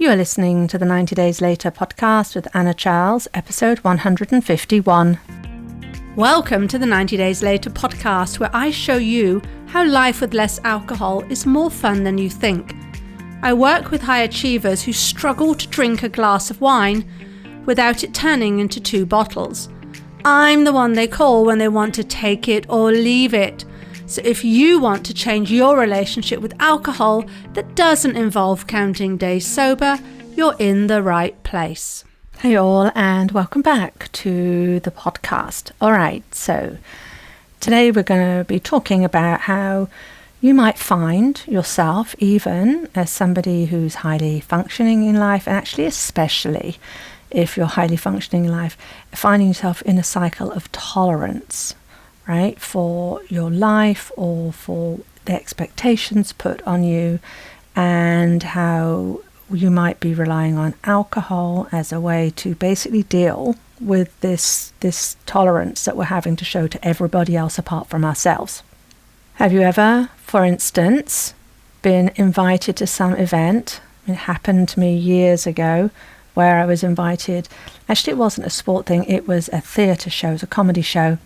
You are listening to the 90 Days Later podcast with Anna Charles, episode 151. Welcome to the 90 Days Later podcast, where I show you how life with less alcohol is more fun than you think. I work with high achievers who struggle to drink a glass of wine without it turning into 2 bottles. I'm the one they call when they want to take it or leave it. So if you want to change your relationship with alcohol that doesn't involve counting days sober, you're in the right place. Hey all, and welcome back to the podcast. All right, so today we're going to be talking about how you might find yourself, even as somebody who's highly functioning in life, and actually especially if you're highly functioning in life, finding yourself in a cycle of tolerance, right, for your life or for the expectations put on you, and how you might be relying on alcohol as a way to basically deal with this tolerance that we're having to show to everybody else apart from ourselves. Have you ever, for instance, been invited to some event? It happened to me years ago where I was invited. Actually, it wasn't a sport thing. It was a theatre show. It was a comedy show.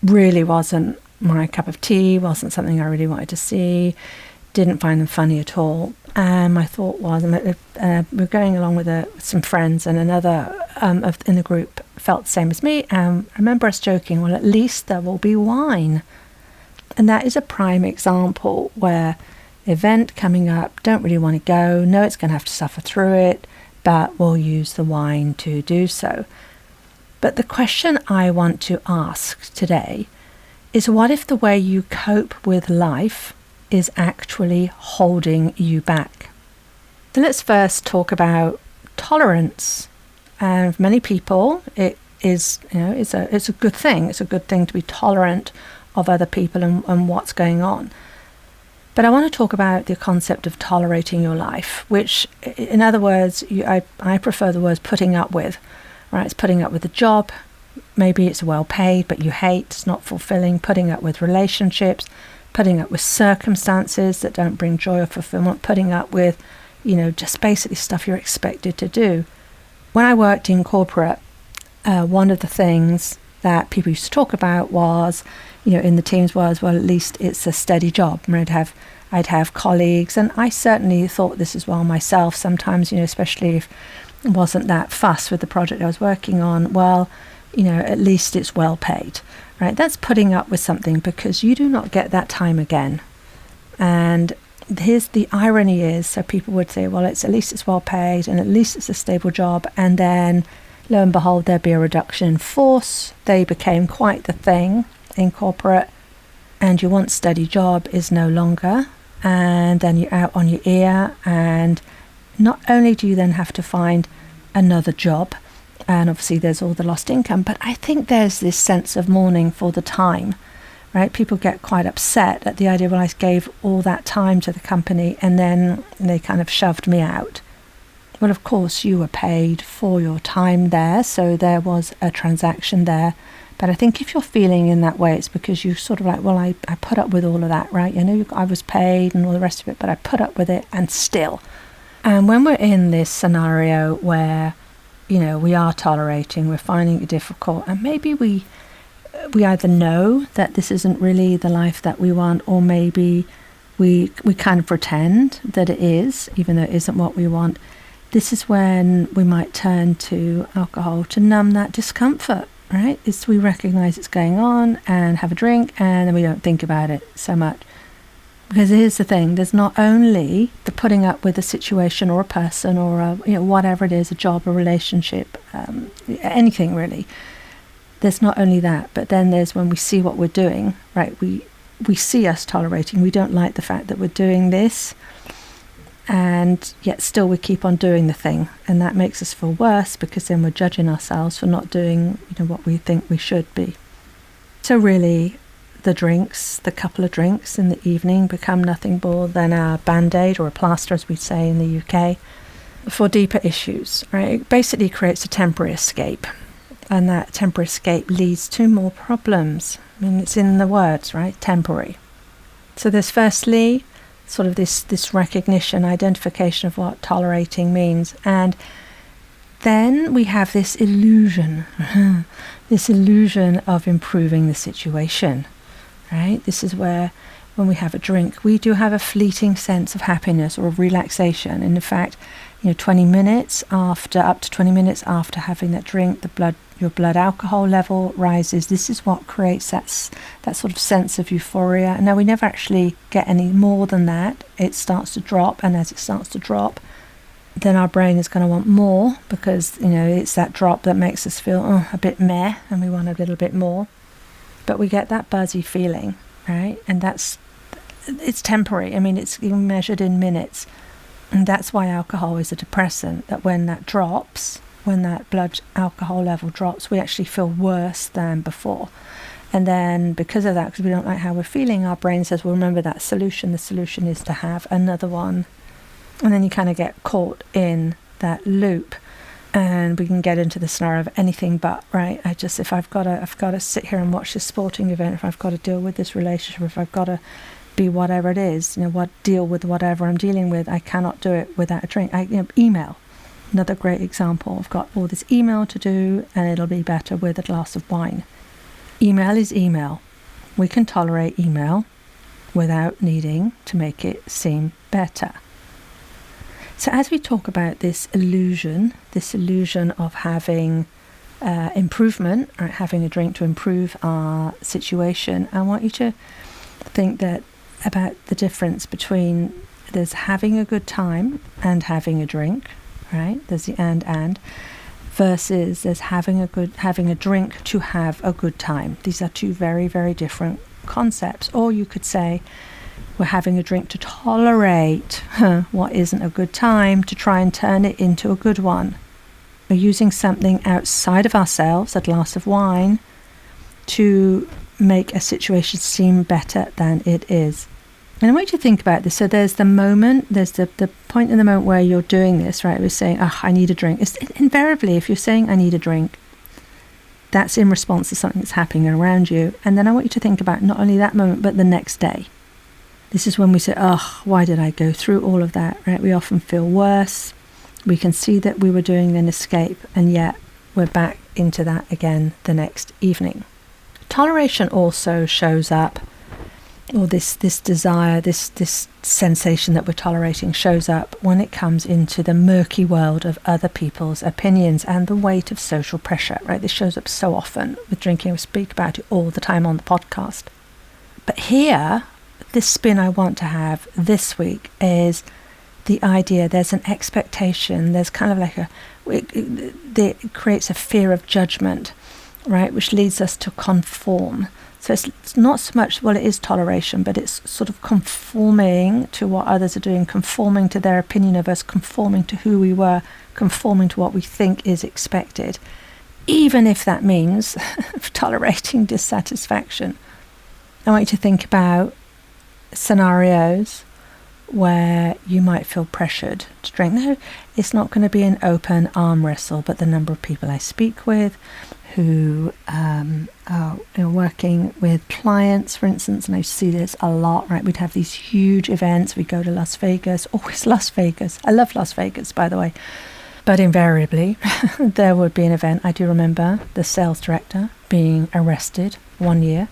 Really wasn't my cup of tea, wasn't something I really wanted to see, didn't find them funny at all. And my thought was, we're going along with some friends, and another in the group felt the same as me. And I remember us joking, well, at least there will be wine. And that is a prime example where event coming up, don't really want to go, know it's going to have to suffer through it, but we'll use the wine to do so. But the question I want to ask today is, what if the way you cope with life is actually holding you back? So let's first talk about tolerance. And for many people, it is, it's a good thing. It's a good thing to be tolerant of other people and what's going on. But I want to talk about the concept of tolerating your life, which, in other words, I prefer the words putting up with. Right, it's putting up with a job, maybe it's well paid, but you hate, it's not fulfilling, putting up with relationships, putting up with circumstances that don't bring joy or fulfillment, putting up with, just basically stuff you're expected to do. When I worked in corporate, one of the things that people used to talk about was, in the teams was, well, at least it's a steady job. And I'd have colleagues, and I certainly thought this as well myself sometimes, especially if wasn't that fussed with the project I was working on. Well, at least it's well paid, right? That's putting up with something, because you do not get that time again. And here's the irony is, so people would say, well, at least it's well paid, and at least it's a stable job. And then lo and behold, there'd be a reduction in force. They became quite the thing in corporate, and your once steady job is no longer. And then you're out on your ear, and not only do you then have to find another job, and obviously there's all the lost income, but I think there's this sense of mourning for the time, right? People get quite upset at the idea, well, I gave all that time to the company and then they kind of shoved me out. Well, of course, you were paid for your time there, so there was a transaction there. But I think if you're feeling in that way, it's because you sort of like, well, I put up with all of that, right? I was paid and all the rest of it, but I put up with it, and still. And when we're in this scenario where, we are tolerating, we're finding it difficult, and maybe we either know that this isn't really the life that we want, or maybe we kind of pretend that it is, even though it isn't what we want. This is when we might turn to alcohol to numb that discomfort, right? We recognize it's going on and have a drink, and then we don't think about it so much. Because here's the thing, there's not only the putting up with a situation or a person or whatever it is, a job, a relationship, anything really. There's not only that, but then there's when we see what we're doing, right? We see us tolerating. We don't like the fact that we're doing this, and yet still we keep on doing the thing. And that makes us feel worse, because then we're judging ourselves for not doing what we think we should be. So really, the couple of drinks in the evening become nothing more than a band-aid or a plaster, as we say in the UK, for deeper issues, right? It basically creates a temporary escape, and that temporary escape leads to more problems. I mean, it's in the words, right? Temporary. So there's firstly sort of this recognition, identification of what tolerating means. And then we have this illusion, this illusion of improving the situation, right? This is where, when we have a drink, we do have a fleeting sense of happiness or of relaxation. And in fact, 20 minutes after, up to 20 minutes after having that drink, your blood alcohol level rises. This is what creates that sort of sense of euphoria. Now, we never actually get any more than that. It starts to drop, and as it starts to drop, then our brain is going to want more, because it's that drop that makes us feel a bit meh, and we want a little bit more. But we get that buzzy feeling, right? And it's temporary. I mean, it's even measured in minutes. And that's why alcohol is a depressant, that when that drops, when that blood alcohol level drops, we actually feel worse than before. And then because of that, because we don't like how we're feeling, our brain says, well, remember that solution. The solution is to have another one. And then you kind of get caught in that loop, and we can get into the scenario of anything but, right? If I've got to sit here and watch this sporting event, if I've got to deal with this relationship, if I've got to be whatever it is, deal with whatever I'm dealing with, I cannot do it without a drink. Email, another great example. I've got all this email to do, and it'll be better with a glass of wine. Email is email. We can tolerate email without needing to make it seem better. So as we talk about this illusion of having improvement, or having a drink to improve our situation, I want you to think about the difference between there's having a good time and having a drink, right? There's the and versus there's having a drink to have a good time. These are two very, very different concepts. Or you could say we're having a drink to tolerate what isn't a good time, to try and turn it into a good one. We're using something outside of ourselves, a glass of wine, to make a situation seem better than it is. And I want you to think about this. So there's the moment, there's the point in the moment where you're doing this, right? We're saying, I need a drink. It's invariably, if you're saying, I need a drink, that's in response to something that's happening around you. And then I want you to think about not only that moment, but the next day. This is when we say, why did I go through all of that, right? We often feel worse. We can see that we were doing an escape, and yet we're back into that again the next evening. Toleration also shows up, or this desire, this sensation that we're tolerating shows up when it comes into the murky world of other people's opinions and the weight of social pressure, right? This shows up so often with drinking. We speak about it all the time on the podcast. But here, this spin I want to have this week is the idea there's an expectation, there's kind of like it creates a fear of judgment, right, which leads us to conform. So it's not so much, it is toleration, but it's sort of conforming to what others are doing, conforming to their opinion of us, conforming to who we were, conforming to what we think is expected, even if that means tolerating dissatisfaction. I want you to think about scenarios where you might feel pressured to drink. No, it's not going to be an open arm wrestle, but the number of people I speak with who are working with clients, for instance, and I see this a lot, right? We'd have these huge events. We go to Las Vegas, always Las Vegas. I love Las Vegas, by the way. But invariably, there would be an event. I do remember the sales director being arrested one year,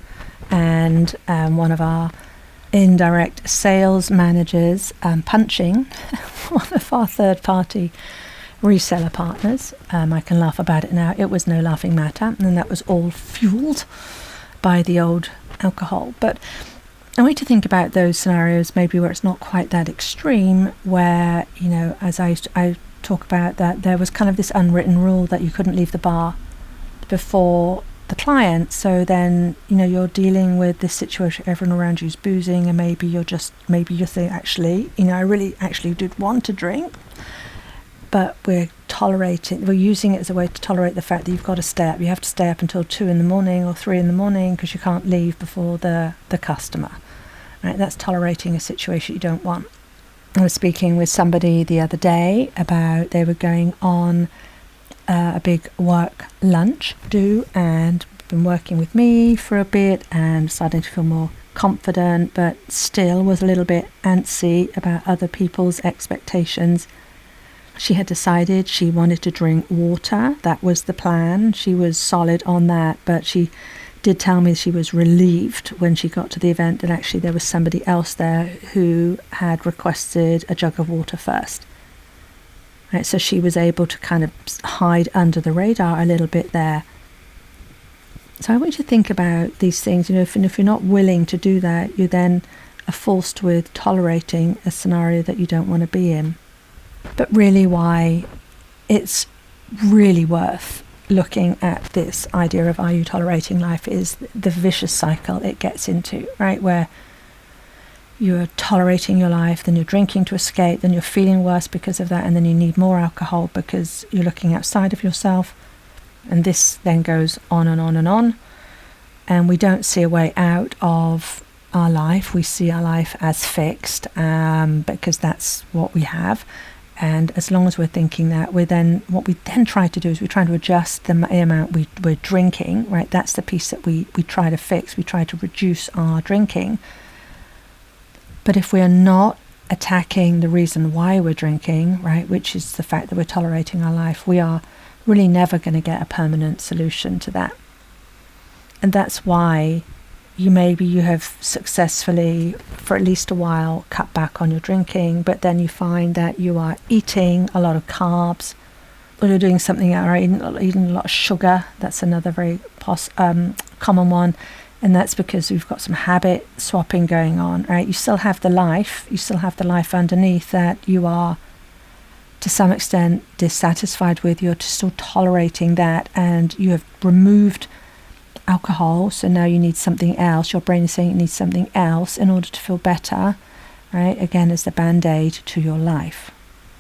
and one of our indirect sales managers punching one of our third-party reseller partners. I can laugh about it now. It was no laughing matter, and that was all fueled by the old alcohol. But I want you to think about those scenarios, maybe where it's not quite that extreme, where, as I talk about, that there was kind of this unwritten rule that you couldn't leave the bar before the client. So then, you're dealing with this situation, everyone around you's boozing, and maybe you're saying, actually, I really actually did want to drink, but we're using it as a way to tolerate the fact that you've got to stay up. You have to stay up until 2 a.m. or 3 a.m. because you can't leave before the customer, right? That's tolerating a situation you don't want. I was speaking with somebody the other day about, they were going on a big work lunch and been working with me for a bit and starting to feel more confident, but still was a little bit antsy about other people's expectations. She had decided she wanted to drink water. That was the plan. She was solid on that, but she did tell me she was relieved when she got to the event that actually there was somebody else there who had requested a jug of water first. Right, so she was able to kind of hide under the radar a little bit there. So I want you to think about these things. If you're not willing to do that, you then are forced with tolerating a scenario that you don't want to be in. But really why it's really worth looking at this idea of, are you tolerating life, is the vicious cycle it gets into, right? Where you're tolerating your life, then you're drinking to escape, then you're feeling worse because of that, and then you need more alcohol because you're looking outside of yourself. And this then goes on and on and on. And we don't see a way out of our life. We see our life as fixed because that's what we have. And as long as we're thinking that, what we then try to do is we try to adjust the amount we're drinking, right? That's the piece that we try to fix. We try to reduce our drinking. But if we are not attacking the reason why we're drinking, right, which is the fact that we're tolerating our life, we are really never going to get a permanent solution to that. And that's why you have successfully, for at least a while, cut back on your drinking, but then you find that you are eating a lot of carbs, or you're doing something else, or eating a lot of sugar. That's another very common one. And that's because we've got some habit swapping going on, right? You still have the life underneath that you are, to some extent, dissatisfied with. You're still tolerating that, and you have removed alcohol, so now you need something else. Your brain is saying it needs something else in order to feel better, right? Again, as the band-aid to your life.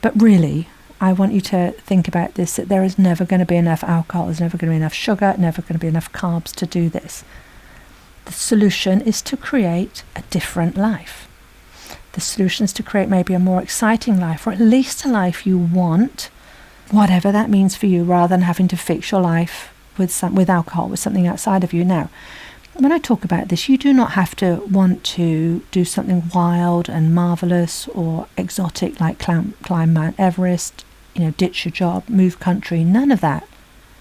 But really, I want you to think about this, that there is never going to be enough alcohol, there's never going to be enough sugar, never going to be enough carbs to do this. The solution is to create a different life. The solution is to create maybe a more exciting life, or at least a life you want, whatever that means for you, rather than having to fix your life with alcohol, with something outside of you. Now, when I talk about this, you do not have to want to do something wild and marvelous or exotic like climb Mount Everest, ditch your job, move country, none of that.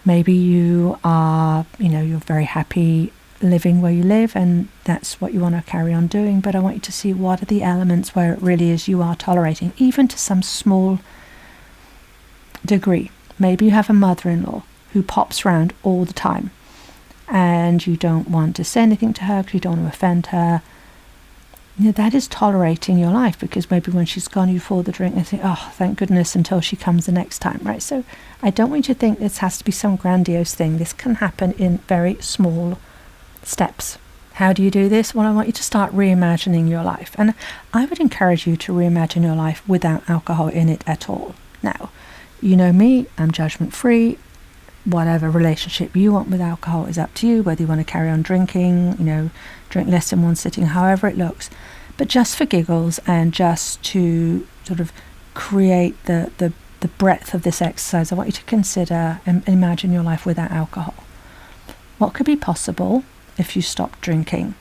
Maybe you are, you're very happy living where you live, and that's what you want to carry on doing. But I want you to see what are the elements where it really is you are tolerating, even to some small degree. Maybe you have a mother-in-law who pops around all the time, and you don't want to say anything to her because you don't want to offend her. That is tolerating your life, because maybe when she's gone, you pour the drink and think, oh, thank goodness, until she comes the next time, right? So I don't want you to think this has to be some grandiose thing. This can happen in very small steps. How do you do this? Well, I want you to start reimagining your life. And I would encourage you to reimagine your life without alcohol in it at all. Now, you know me, I'm judgment-free. Whatever relationship you want with alcohol is up to you, whether you want to carry on drinking, drink less in one sitting, however it looks. But just for giggles, and just to sort of create the breadth of this exercise, I want you to consider and imagine your life without alcohol. What could be possible if you stopped drinking?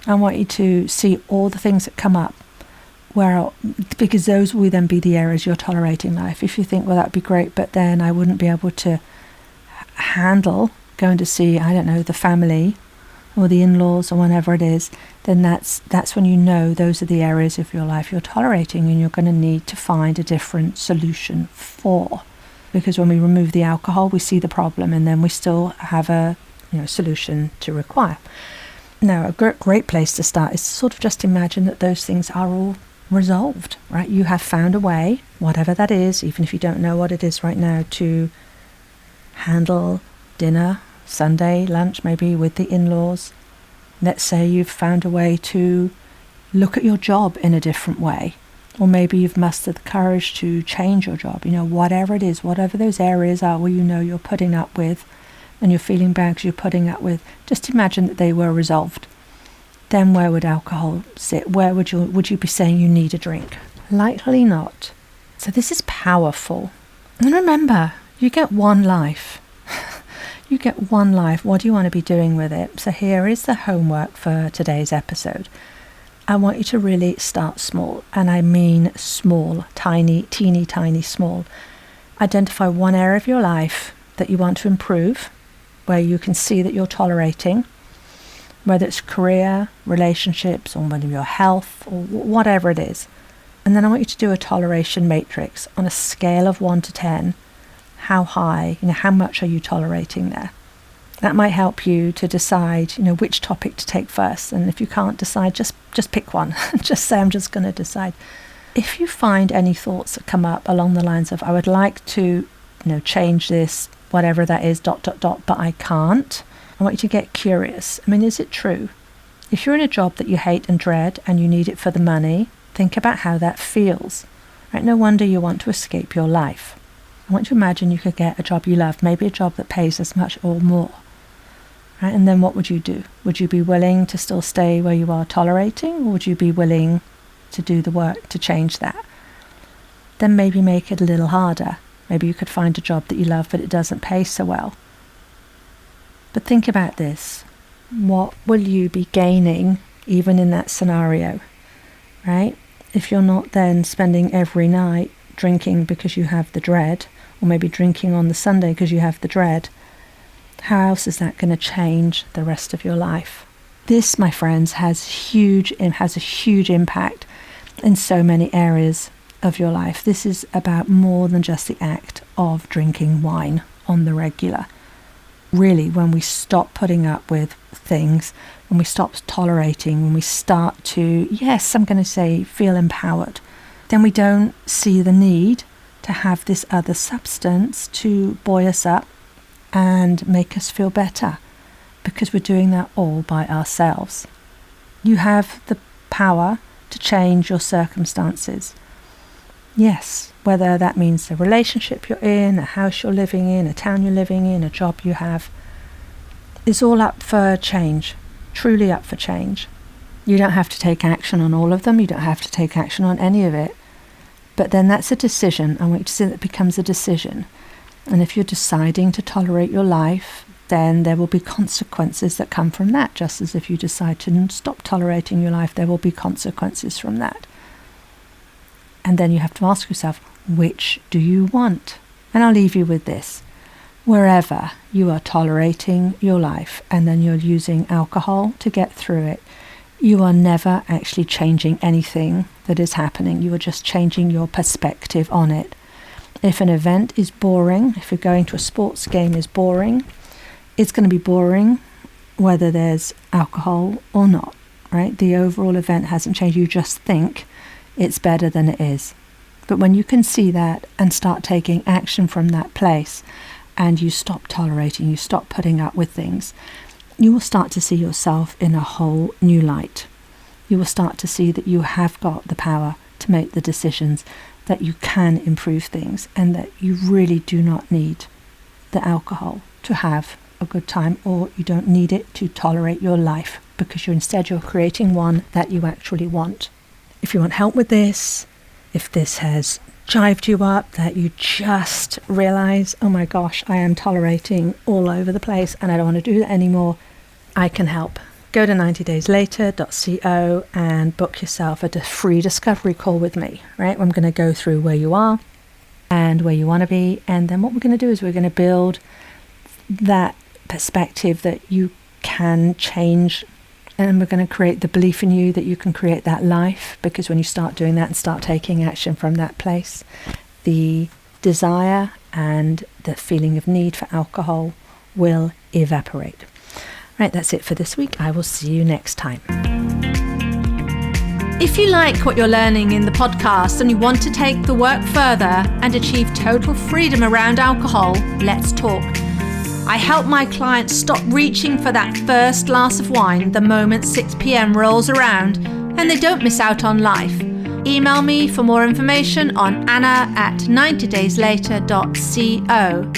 I want you to see all the things that come up, because those will then be the areas you're tolerating life. If you think, well, that'd be great, but then I wouldn't be able to handle going to see, I don't know, the family or the in-laws or whatever it is, then that's when those are the areas of your life you're tolerating, and you're going to need to find a different solution for. Because when we remove the alcohol, we see the problem, and then we still have a solution to require. Now, a great place to start is to sort of just imagine that those things are all resolved, right? You have found a way, whatever that is, even if you don't know what it is right now, to handle dinner, Sunday lunch maybe with the in-laws. Let's say you've found a way to look at your job in a different way, or maybe you've mustered the courage to change your job. Whatever it is, whatever those areas are where you're putting up with, and you're feeling bad because you're putting up with, just imagine that they were resolved. Then where would alcohol sit? Where would you be saying you need a drink? Likely not. So this is powerful. And remember, you get one life. You get one life. What do you want to be doing with it? So here is the homework for today's episode. I want you to really start small, and I mean small, tiny, teeny tiny small. Identify one area of your life that you want to improve, where you can see that you're tolerating, whether it's career, relationships, or whether your health, or whatever it is. And then I want you to do a toleration matrix on a scale of 1 to 10. How high, how much are you tolerating there? That might help you to decide, which topic to take first. And if you can't decide, just pick one. Just say, I'm just going to decide. If you find any thoughts that come up along the lines of, I would like to, change this, whatever that is, ... but I can't. I want you to get curious. Is it true? If you're in a job that you hate and dread and you need it for the money, think about how that feels. Right? No wonder you want to escape your life. I want you to imagine you could get a job you love, maybe a job that pays as much or more. Right? And then what would you do? Would you be willing to still stay where you are tolerating, or would you be willing to do the work to change that? Then maybe make it a little harder. Maybe you could find a job that you love, but it doesn't pay so well. But think about this. What will you be gaining even in that scenario? Right? If you're not then spending every night drinking because you have the dread, or maybe drinking on the Sunday because you have the dread, how else is that going to change the rest of your life? This, my friends, has a huge impact in so many areas of your life. This is about more than just the act of drinking wine on the regular. Really, when we stop putting up with things, when we stop tolerating, when we start to, yes, I'm going to say, feel empowered, then we don't see the need to have this other substance to buoy us up and make us feel better, because we're doing that all by ourselves. You have the power to change your circumstances. Yes, whether that means a relationship you're in, a house you're living in, a town you're living in, a job you have, it's all up for change, truly up for change. You don't have to take action on all of them. You don't have to take action on any of it. But then that's a decision. I want you to see that it becomes a decision. And if you're deciding to tolerate your life, then there will be consequences that come from that. Just as if you decide to stop tolerating your life, there will be consequences from that. And then you have to ask yourself, which do you want? And I'll leave you with this. Wherever you are tolerating your life and then you're using alcohol to get through it, you are never actually changing anything that is happening. You are just changing your perspective on it. If an event is boring, if you're going to a sports game is boring, it's going to be boring whether there's alcohol or not, right? The overall event hasn't changed. You just think it's better than it is. But when you can see that and start taking action from that place, and you stop tolerating, you stop putting up with things, you will start to see yourself in a whole new light. You will start to see that you have got the power to make the decisions, that you can improve things, and that you really do not need the alcohol to have a good time, or you don't need it to tolerate your life, because you're creating one that you actually want. If you want help with this, if this has jived you up, that you just realize, oh my gosh, I am tolerating all over the place and I don't want to do that anymore, I can help. Go to 90dayslater.co and book yourself a free discovery call with me, right? I'm going to go through where you are and where you want to be. And then what we're going to do is we're going to build that perspective that you can change. And we're going to create the belief in you that you can create that life, because when you start doing that and start taking action from that place, the desire and the feeling of need for alcohol will evaporate. Right, that's it for this week. I will see you next time. If you like what you're learning in the podcast and you want to take the work further and achieve total freedom around alcohol, let's talk. I help my clients stop reaching for that first glass of wine the moment 6 p.m. rolls around, and they don't miss out on life. Email me for more information on anna@90dayslater.co.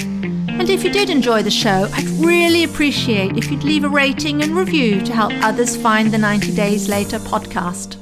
And if you did enjoy the show, I'd really appreciate if you'd leave a rating and review to help others find the 90 Days Later podcast.